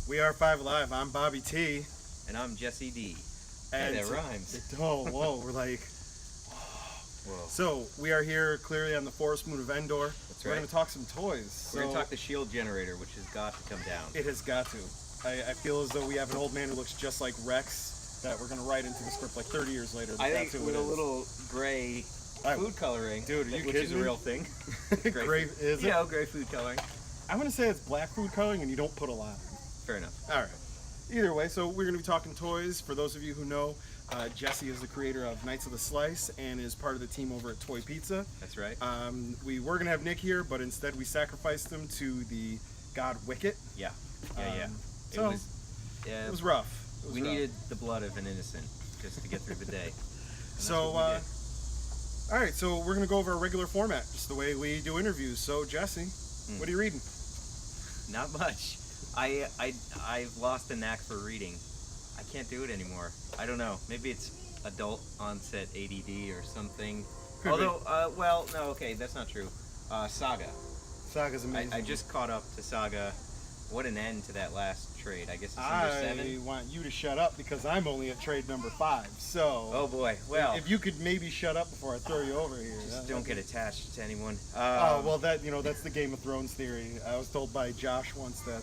We are 5 Alive. I'm BobbyT. And I'm Jesse D. And hey, that rhymes. Whoa. We're like... Whoa. So, we are here clearly on the forest moon of Endor. That's We're right. going to talk some toys. We're going to talk the shield generator, which has got to come down. It has got to. I feel as though we have an old man who looks just like Rex that we're going to write into the script like 30 years later. I think with a little gray food coloring, dude, are you which kidding is a me? real thing. Gray, is it? Yeah, gray food coloring. I'm going to say it's black food coloring and you don't put a lot. Fair enough. All right. Either way, so we're going to be talking toys. For those of you who know, Jesse is the creator of Knights of the Slice and is part of the team over at Toy Pizza. That's right. We were going to have Nick here, but instead we sacrificed him to the god Wicket. Yeah. So it was rough. We needed the blood of an innocent just to get through the day. So, all right, so we're going to go over our regular format, just the way we do interviews. So, Jesse, what are you reading? Not much. I've lost the knack for reading. I can't do it anymore. I don't know. Maybe it's adult onset ADD or something. Well, no, okay, that's not true. Saga. Saga's amazing. I just caught up to Saga. What an end to that last trade. I guess it's number 7. I want you to shut up because I'm only at trade number 5. So. Oh boy. Well. If you could maybe shut up before I throw you over here. Just don't get attached to anyone. Well, that's the Game of Thrones theory. I was told by Josh once that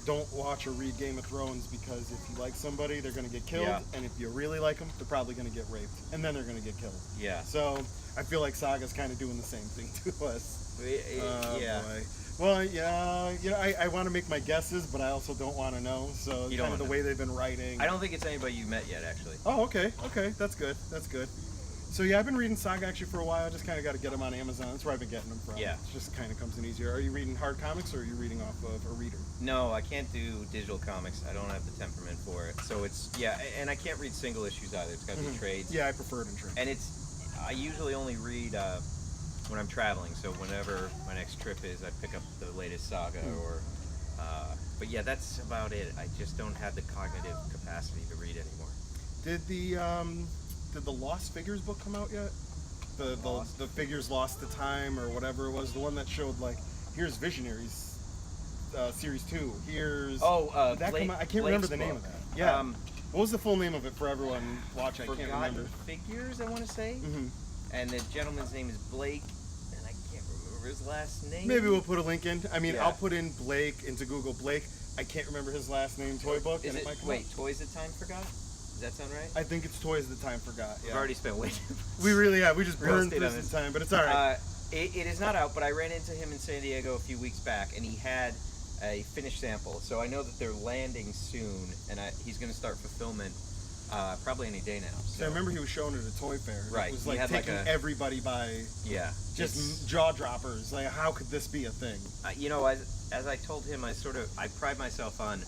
don't watch or read Game of Thrones because if you like somebody, they're going to get killed, and if you really like them, they're probably going to get raped, and then they're going to get killed. Yeah. So I feel like Saga's kind of doing the same thing to us. Yeah. Boy. Well, I want to make my guesses, but I also don't want to know. So you kind of the way they've been writing. I don't think it's anybody you met yet, actually. Oh, okay, that's good. So yeah, I've been reading Saga actually for a while. I just kind of got to get them on Amazon. That's where I've been getting them from. Yeah. It just kind of comes in easier. Are you reading hard comics or are you reading off of a reader? No, I can't do digital comics. I don't have the temperament for it. So it's, and I can't read single issues either. It's got to be trades. Yeah, I prefer it in trades. And I usually only read when I'm traveling. So whenever my next trip is, I pick up the latest Saga or, but yeah, that's about it. I just don't have the cognitive capacity to read anymore. Did the Lost Figures book come out yet? The Figures Lost to Time or whatever it was, the one that showed like here's Visionaries series 2. Here's I can't remember the name of that. Yeah. What was the full name of it for everyone watching? I can't remember. Figures, I want to say. And the gentleman's name is Blake, and I can't remember his last name. Maybe we'll put a link in. I mean, I'll put in Blake into Google. Blake. I can't remember his last name. Toy book. Is and it? might come Wait, up. Toys That Time Forgot? Does that sound right? I think it's Toys That Time Forgot. Yeah. We've already spent way too much. We really have. We just burned through this time, but it's all right. It is not out, but I ran into him in San Diego a few weeks back, and he had a finished sample. So I know that they're landing soon, and he's going to start fulfillment probably any day now. So I remember he was showing it at a toy fair. Right. It was like taking everybody by just jaw droppers. Like, how could this be a thing? As I told him, I pride myself on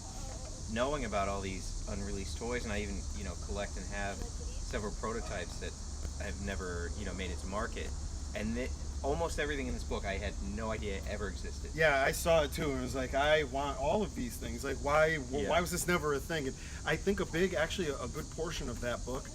knowing about all these unreleased toys, and I even collect and have several prototypes that have never made it to market, and almost everything in this book I had no idea ever existed. Yeah, I saw it too, and it was like, I want all of these things. Like, why was this never a thing? And I think a good portion of that book,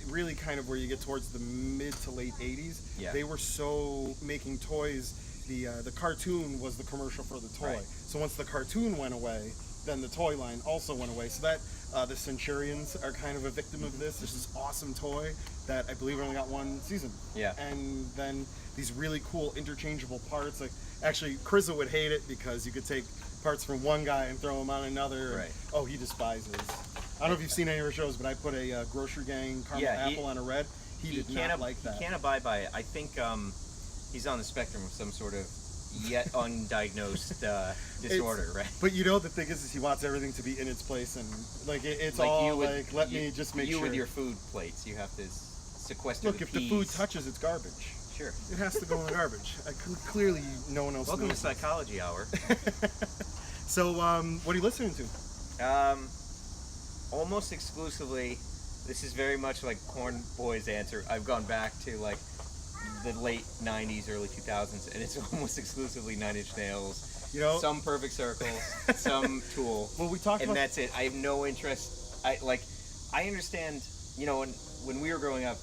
really kind of where you get towards the mid to late 80s, they were so making toys. The cartoon was the commercial for the toy. Right. So once the cartoon went away, then the toy line also went away. So that the Centurions are kind of a victim of this. There's this awesome toy that I believe only got one season. Yeah. And then these really cool interchangeable parts. Like, actually, Krizza would hate it because you could take parts from one guy and throw them on another. Right. And, he despises. I don't know if you've seen any of our shows, but I put a Grocery Gang caramel apple on a red. He did not like that. He can't abide by it. I think he's on the spectrum of some sort of yet undiagnosed disorder, right? But the thing is he wants everything to be in its place, and it's like all let me just make sure. You with your food plates, you have to sequester Look, if the food touches, it's garbage. Sure. It has to go in the garbage. Clearly, no one else Welcome knows. to Psychology Hour. So, what are you listening to? Almost exclusively, this is very much like Corn Boy's answer. I've gone back to like the late 90s, early 2000s, and it's almost exclusively Nine Inch Nails. Some Perfect Circles, some Tool. Well, we talked about... that's it. I have no interest. I understand, when we were growing up,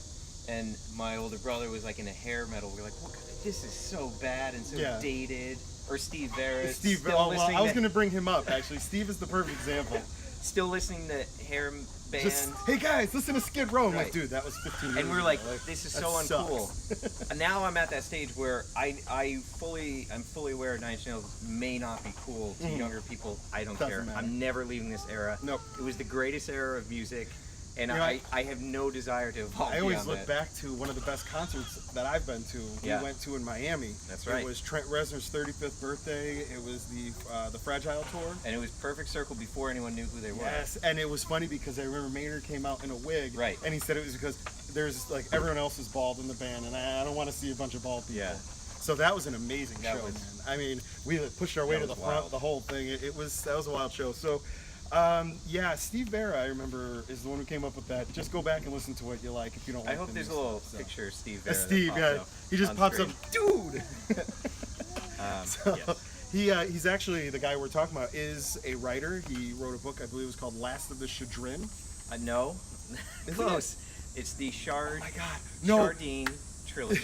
and my older brother was like into hair metal, we were like, this is so bad and so dated. Or Steve Vera. Steve, still well, listening I was to- going to bring him up, actually. Steve is the perfect example. Still listening to hair bands. Just, hey guys, listen to Skid Row. I'm like, Right. dude, that was 15 years And we're ago. like, this is that so uncool. sucks. And now I'm at that stage where I'm fully aware Nine Inch Nails may not be cool to younger people. I don't Doesn't care. matter. I'm never leaving this era. Nope. It was the greatest era of music, and You know, I have no desire to evolve I always beyond look that. back to one of the best concerts that I've been to. Yeah. We went to in Miami. That's right. It was Trent Reznor's 35th birthday. It was the Fragile tour. And it was Perfect Circle before anyone knew who they were. Yes, and it was funny because I remember Maynard came out in a wig. Right. And he said it was because there's like everyone else is bald in the band, and I don't want to see a bunch of bald people. Yeah. So that was an amazing That show, was- man. I mean, we pushed our way That to the was front, wild. the whole thing. That was a wild show. So, yeah, Steve Vera, I remember, is the one who came up with that. Just go back and listen to what you like if you don't like I hope the there's a new little stuff, so. picture of Steve Vera. that Steve, pops yeah, up he just on pops screen. up, dude. So, Yes. he's actually the guy we're talking about. Is a writer. He wrote a book, I believe it was called Last of the Chagrin. No. Isn't Close. It's the Oh my God, no! Chardine trilogy.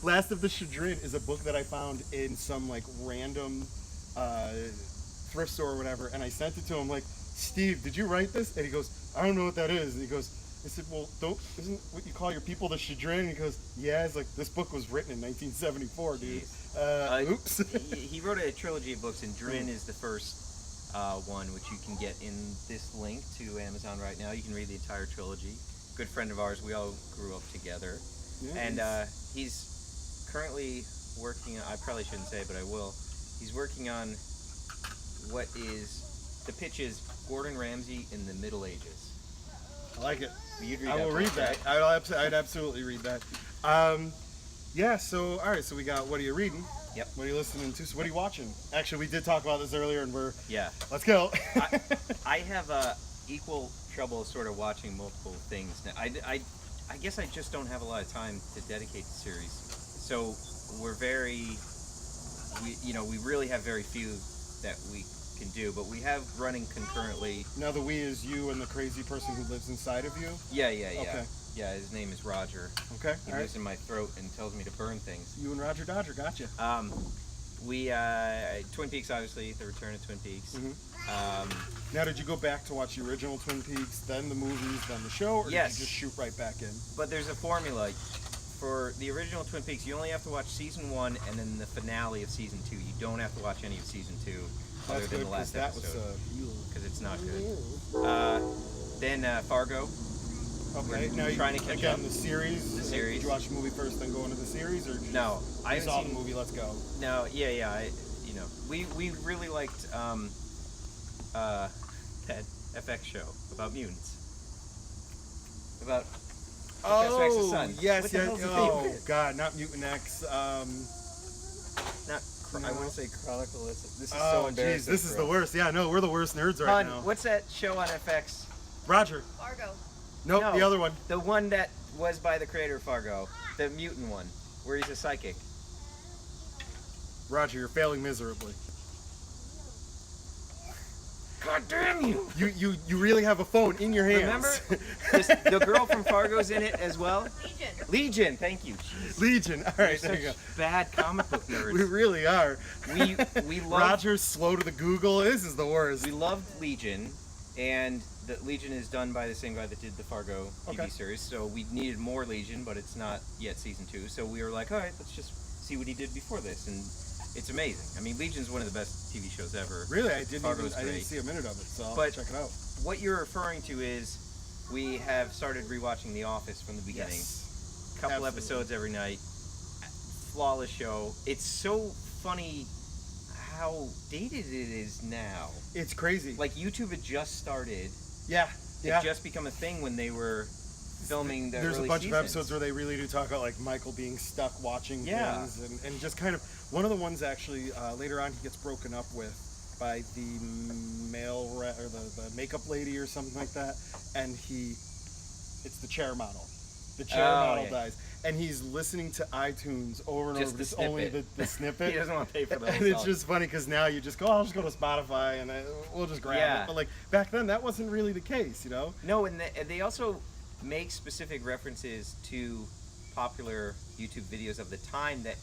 Last of the Chagrin is a book that I found in some like random thrift store or whatever, and I sent it to him like, Steve, did you write this? And he goes, I don't know what that is. And he goes, I said, well, isn't what you call your people the Chagrin? And he goes, yeah. It's like, this book was written in 1974, dude. Oops. He wrote a trilogy of books, and Drin is the first one, which you can get in this link to Amazon right now. You can read the entire trilogy. Good friend of ours. We all grew up together. Yeah, And he's currently working on, I probably shouldn't say, but I will. He's working on what is, the pitch is Gordon Ramsay in the Middle Ages. I like it. You'd read I will that read book, that. right? I'd absolutely read that. Yeah, so, all right, so we got, what are you reading? Yep. What are you listening to? So what are you watching? Actually, we did talk about this earlier, and Yeah. let's go. I have equal trouble sort of watching multiple things. Now, I guess I just don't have a lot of time to dedicate to series. So we're we really have very few that we can do, but we have running concurrently. Now the we is you and the crazy person who lives inside of you? Yeah. Okay. Yeah, his name is Roger. Okay, He all right. lives in my throat and tells me to burn things. You and Roger Dodger, gotcha. We Twin Peaks, obviously, the return of Twin Peaks. Now, did you go back to watch the original Twin Peaks, then the movies, then the show, or Yes. did you just shoot right back in? But there's a formula. For the original Twin Peaks, you only have to watch season 1 and then the finale of season 2. You don't have to watch any of season 2 other That's than good, the last that was, episode, because it's not good. Then Fargo. okay, we're now trying to catch again, up. the series. The series. Did you watch the movie first, then go into the series, or did you No, I just, you haven't saw seen the movie, let's go? No, yeah. We really liked that FX show about mutants. About Professor X's son. yes, What the yes. hell's the Oh name? God, not Mutant X. Not. I No. want to say Chronicle. This is so Oh, jeez, embarrassing. this is for the us. worst. Yeah, no, we're the worst nerds right Hon, now. what's that show on FX? Roger. Fargo. Nope, No. the other one. The one that was by the creator of Fargo, the mutant one, where he's a psychic. Roger, you're failing miserably. God damn you! You really have a phone in your hands. Remember, the girl from Fargo's in it as well. Legion. Legion, thank you. Jeez. Legion. All We're right, there you go. such bad comic book We nerds. really are. We love Roger's slow to the Google. This is the worst. we loved Legion, and the Legion is done by the same guy that did the Fargo TV Okay. series. So we needed more Legion, but it's not yet season 2. So we were like, all right, let's just see what he did before this, and it's amazing. I mean, Legion's one of the best TV shows ever. Really, I didn't Fargo's I didn't great. see a minute of it, so I'll But- check it out. What you're referring to is we have started rewatching The Office from the beginning. Yes. Couple Absolutely. episodes every night. Flawless show. It's so funny how dated it is now. It's crazy. Like YouTube had just started. yeah, It yeah. just become a thing when they were filming the There's early a bunch seasons. of episodes where they really do talk about like Michael being stuck watching Yeah. things and just kind of one of the ones actually later on he gets broken up with by the or the makeup lady or something like that, and it's the chair model. The chair model yeah. dies, and he's listening to iTunes over and Just over. the It's only snippet. the snippet. He doesn't want to pay for the And whole it's song. just funny because now you just go, I'll just go to Spotify and we'll just grab Yeah. it. But like back then, that wasn't really the case, you know. No, and they also make specific references to popular YouTube videos of the time that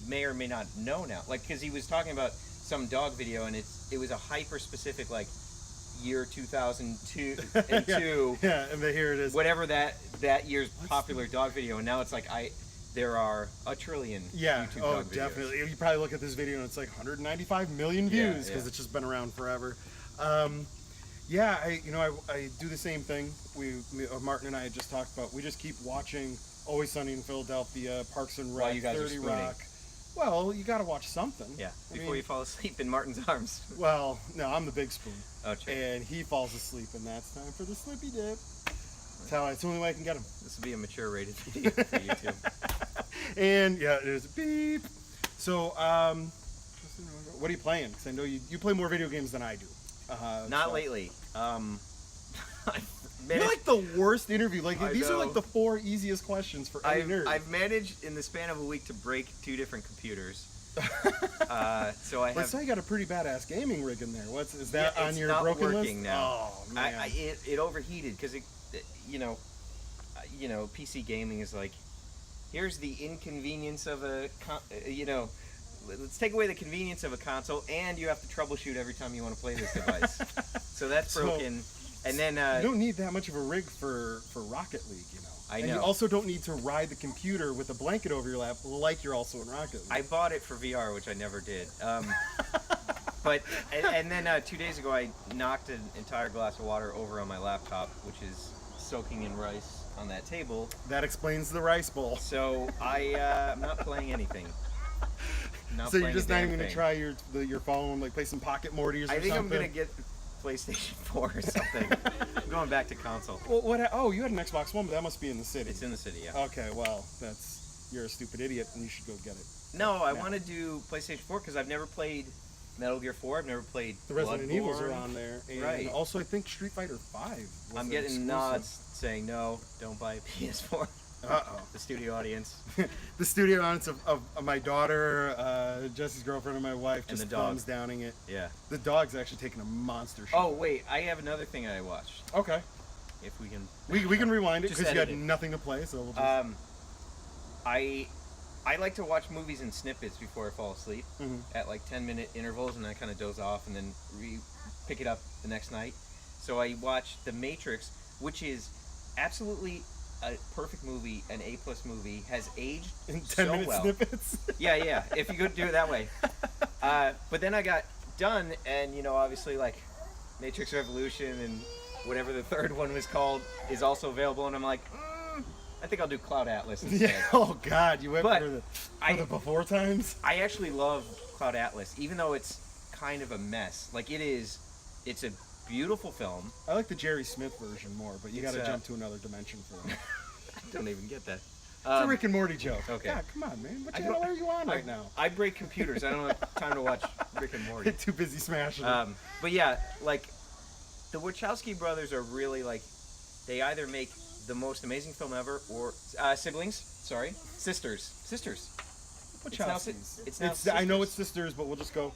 may or may not know now. Like, because he was talking about some dog video, and it was a hyper specific, like, year 2002 and two. Yeah, and here it is. Whatever that year's popular dog video, and now it's like there are a trillion YouTube dog videos. Definitely. You probably look at this video and it's like 195 million views because it's just been around forever. I do the same thing. Martin and I had just talked about. We just keep watching Always Sunny in Philadelphia, Parks and Rec, While you guys 30 are spooning. Rock. Well, you got to watch something. Yeah, before you fall asleep in Martin's arms. Well, no, I'm the big spoon. Oh, true. And he falls asleep, and that's time for the slippy dip. It's the only way I can get him. This will be a mature rated video for YouTube. And yeah, there's a beep. So, what are you playing? Because I know you play more video games than I do. Not lately. You're like the worst interview. Like these are know. like the 4 easiest questions for any nerd. I've managed in the span of a week to break 2 different computers. So I have. But so you got a pretty badass gaming rig in there. Is that on your not broken working list? now. Oh man, it overheated because PC gaming is like, here's the inconvenience of let's take away the convenience of a console, and you have to troubleshoot every time you want to play this device. So that's broken. And then you don't need that much of a rig for Rocket League, I know. And you also don't need to ride the computer with a blanket over your lap like you're also in Rocket League. I bought it for VR, which I never did. But then 2 days ago, I knocked an entire glass of water over on my laptop, which is soaking in rice on that table. That explains the rice bowl. So I'm not playing anything. So you're just not even going to try your phone, like play some Pocket Mortys or something? I think I'm going to get PlayStation 4 or something. I'm going back to console. Well, oh, you had an Xbox One, but that must be in the city. It's in the city, yeah. Okay, well, you're a stupid idiot, and you should go get it. No, I want to do PlayStation 4 because I've never played Metal Gear 4. I've never played the Resident Bloodborne. Evils are on there, and right. Also I think Street Fighter 5. I'm getting nods saying no, don't buy a PS4. Uh-oh. The studio audience. The studio audience of my daughter, Jesse's girlfriend, and my wife just thumbs downing it. Yeah. The dog's actually taking a monster shit. Oh wait, I have another thing I watched. Okay. If we can. We can rewind it Just because you had edit it. nothing to play, so we'll just. I like to watch movies in snippets before I fall asleep at like 10-minute intervals, and I kind of doze off and then pick it up the next night. So I watched The Matrix, which is absolutely a perfect movie, an A+ movie, has aged in 10 so minute well. snippets. Yeah. If you could do it that way. But then I got done, and obviously like Matrix Revolution and whatever the third one was called is also available, and I'm like, I think I'll do Cloud Atlas instead. Yeah. Oh God, you went for the before times. I actually love Cloud Atlas, even though it's kind of a mess. Like it's a beautiful film. I like the Jerry Smith version more, but you got to jump to another dimension for that. I don't even get that. It's a Rick and Morty joke. Okay. God, come on, man. What channel are you on right now? I break computers. I don't have time to watch Rick and Morty. Too busy smashing it. But yeah, like the Wachowski brothers are really like, they either make the most amazing film ever, or sisters. Wachowskis. It's now I know it's sisters, but we'll just go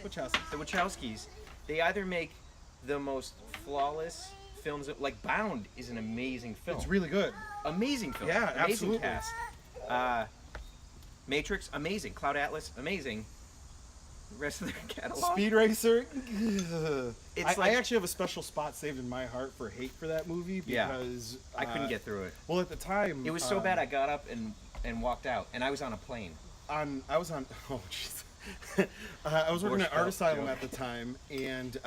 Wachowskis. The Wachowskis, they either make the most flawless films. Like Bound is an amazing film. It's really good. Amazing film. Yeah, amazing absolutely. cast. Matrix, amazing. Cloud Atlas, amazing. The rest of their catalog. Speed Racer. I actually have a special spot saved in my heart for hate for that movie because I couldn't get through it. Well, at the time, it was so bad I got up and walked out, and I was on a plane. I was working at Art Asylum at the time, and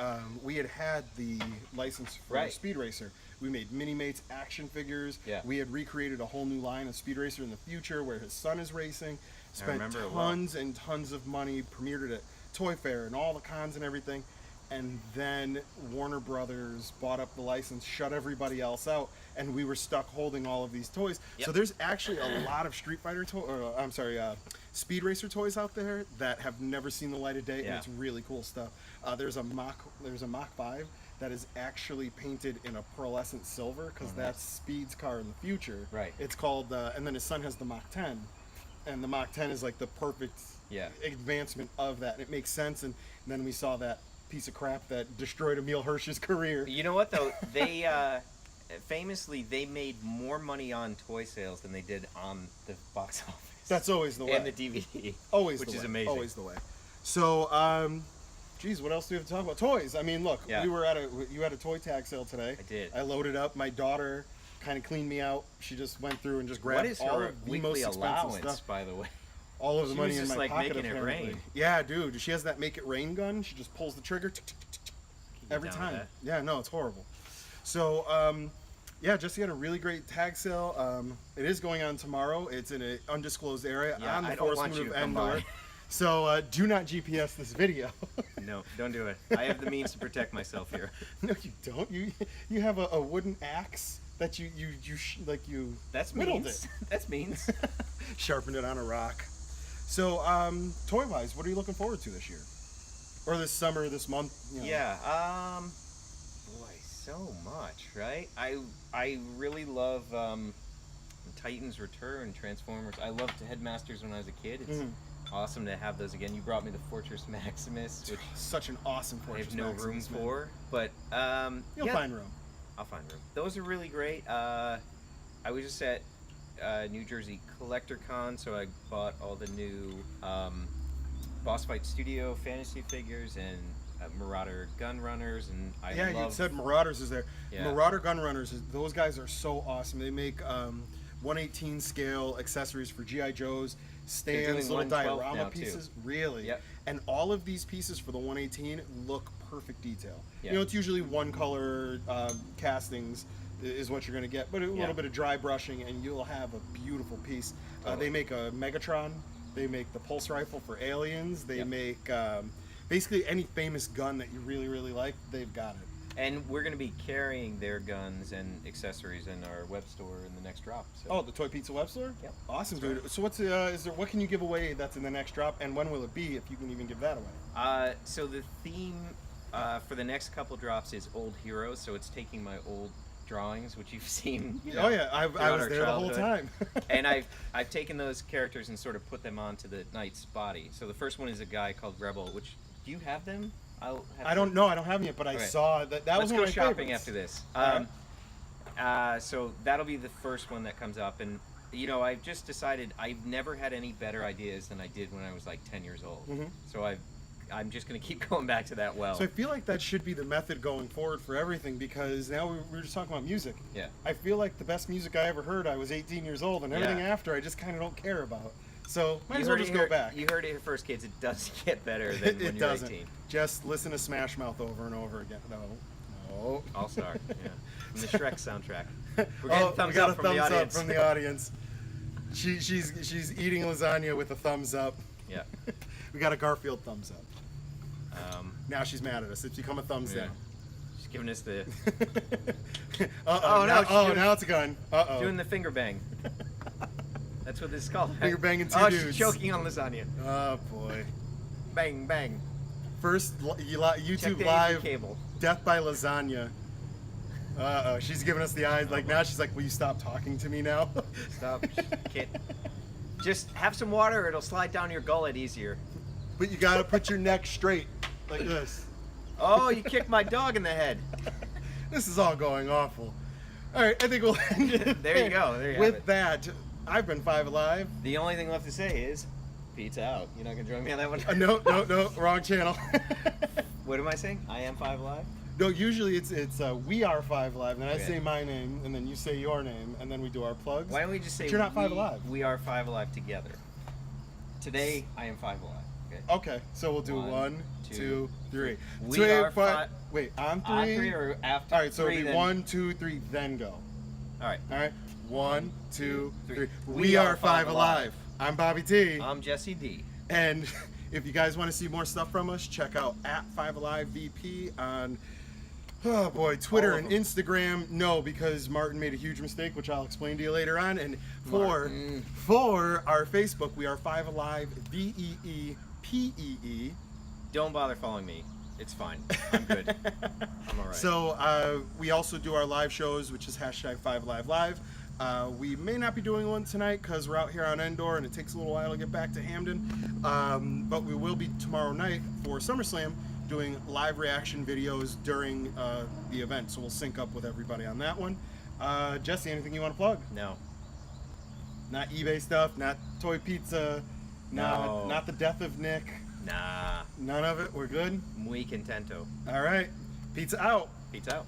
we had the license for Speed Racer. We made Mini-Mates action figures. Yeah. We had recreated a whole new line of Speed Racer in the future where his son is racing. Spent tons tons and tons of money, premiered it at Toy Fair and all the cons and everything. And then Warner Brothers bought up the license, shut everybody else out, and we were stuck holding all of these toys. Yep. So there's actually a lot of Speed Racer toys out there that have never seen the light of day, and it's really cool stuff. There's a Mach 5 that is actually painted in a pearlescent silver because that's Speed's car in the future. Right. It's called, and then his son has the Mach 10, and the Mach 10 is like the perfect advancement of that. And it makes sense, and then we saw that piece of crap that destroyed Emil Hirsch's career. You know what though? They famously, they made more money on toy sales than they did on the box office. That's always the way. And the DVD. Always which the is way. amazing. Always the way. So, geez, what else do we have to talk about? Toys. I mean, look, Yeah. you had a toy tag sale today. I did. I loaded up. My daughter kind of cleaned me out. She just went through and just grabbed What is all her of the most weekly expensive allowance, stuff. by the way? All of the She money was in just, my like, pocket. making it apparently. rain. Yeah, dude. She has that make it rain gun. She just pulls the trigger every down with time. that? Yeah, no, it's horrible. So, yeah, Jesse had a really great tag sale. It is going on tomorrow. It's in an undisclosed area Yeah, on the I don't forest want moon you of to come Endor. by. So do not GPS this video. No, don't do it. I have the means to protect myself here. No, you don't. You have a wooden axe that you That's whittled means. That's means. it, sharpened it on a rock. So toy wise, what are you looking forward to this year, or this summer, this month? You know? Yeah. Boy, so much, right? I really love Titans Return, Transformers. I loved Headmasters when I was a kid. It's awesome to have those again. You brought me the Fortress Maximus, which Such an awesome I Fortress have no room Maximus, man. for, but You'll yeah, find room. I'll find room. Those are really great. I was just at New Jersey Collector Con, so I bought all the new Boss Fight Studio fantasy figures and Marauder Gun Runners, and I Yeah, love. you said Marauders is there. Yeah. Marauder Gun Runners, those guys are so awesome. They make 1/18 scale accessories for GI Joes, stands, doing little 1/12 diorama now, too. pieces. Really? Yep. And all of these pieces for the 1/18 look perfect detail. Yeah. You know, it's usually one color castings is what you're going to get, but a Yeah. little bit of dry brushing and you'll have a beautiful piece. Totally. They make a Megatron. They make the pulse rifle for Aliens. They Yep. make basically any famous gun that you really, really like, they've got it. And we're going to be carrying their guns and accessories in our web store in the next drop. So. Oh, the Toy Pizza web store? Yep. Awesome, That's dude. So what's is there? What can you give away that's in the next drop, and when will it be? If you can even give that away. So the theme for the next couple drops is old heroes. So it's taking my old drawings, which you've seen. You know, Oh yeah, I throughout was our there the whole time. childhood. And I've taken those characters and sort of put them onto the knight's body. So the first one is a guy called Rebel. Which do you have them? I don't know. I don't have them yet, but I Okay. saw that. That Let's was one go of my shopping favorites. after this. Alright. So that'll be the first one that comes up, and you know, I've just decided I've never had any better ideas than I did when I was like 10 years old. Mhm. So I'm just gonna keep going back to that well. So I feel like that should be the method going forward for everything, because now we were just talking about music. Yeah. I feel like the best music I ever heard, I was 18 years old, and everything Yeah. after I just kind of don't care about. So might You as well heard just it go here- back. You heard it here first, kids. It does get better than when It you're doesn't. 18. Just listen to Smash Mouth over and over again. No. All star. Yeah. From the Shrek soundtrack. We're getting Oh, we thumbs got up a from thumbs the up audience. from the audience. She's eating lasagna with a thumbs up. Yeah. We got a Garfield thumbs up. Now she's mad at us. It's become a thumbs Yeah. down. She's giving us the Uh-oh. no, Now, she's oh, doing- now it's a gun. Uh-oh. doing the finger bang. That's what this is called. Finger banging two oh, dudes. she's choking on lasagna. Oh, boy. Bang bang. First Check YouTube the AV live cable. death by lasagna. Uh-oh. She's giving us the eyes. Like, now she's like, will you stop talking to me now? Stop. Kid. Just have some water, or it'll slide down your gullet easier. But you got to put your neck straight. Like this. Oh, you kicked my dog in the head. This is all going awful. All right, I think we'll end it There you go. There you have With it. that, I've been Five Alive. The only thing left to say is, pizza out. You're not gonna join me on that one. No, wrong channel. What am I saying? I am 5 Alive. No, usually it's we are Five Alive, and I Okay. say my name, and then you say your name, and then we do our plugs. Why don't we just say But you're not Five Alive. We are 5 Alive together. Today, I am 5 Alive. Okay. Okay, so we'll do 1, 2, 3. We Two, are five. Wait, on 3. On 3 or after? All right, so 3, it'll be then... 1, 2, 3, then go. All right. All right, 1, 2, 3. We We are are Five Five Alive. I'm BobbyT. I'm Jesse D. And if you guys want to see more stuff from us, check out @5AliveVP on, oh boy, Twitter All and of them. Instagram. No, because Martin made a huge mistake, which I'll explain to you later on. And Martin. for our Facebook, we are 5Alive VEEPEE. Don't bother following me. It's fine. I'm good. I'm all right. So we also do our live shows, which is #5AliveLive. We may not be doing one tonight because we're out here on Endor and it takes a little while to get back to Hamden. But we will be tomorrow night for SummerSlam doing live reaction videos during the event. So we'll sync up with everybody on that one. Jesse, anything you want to plug? No. Not eBay stuff, not Toy Pizza, No. not the death of Nick. Nah. None of it. We're good. Muy contento. All right. Pizza out. Pizza out.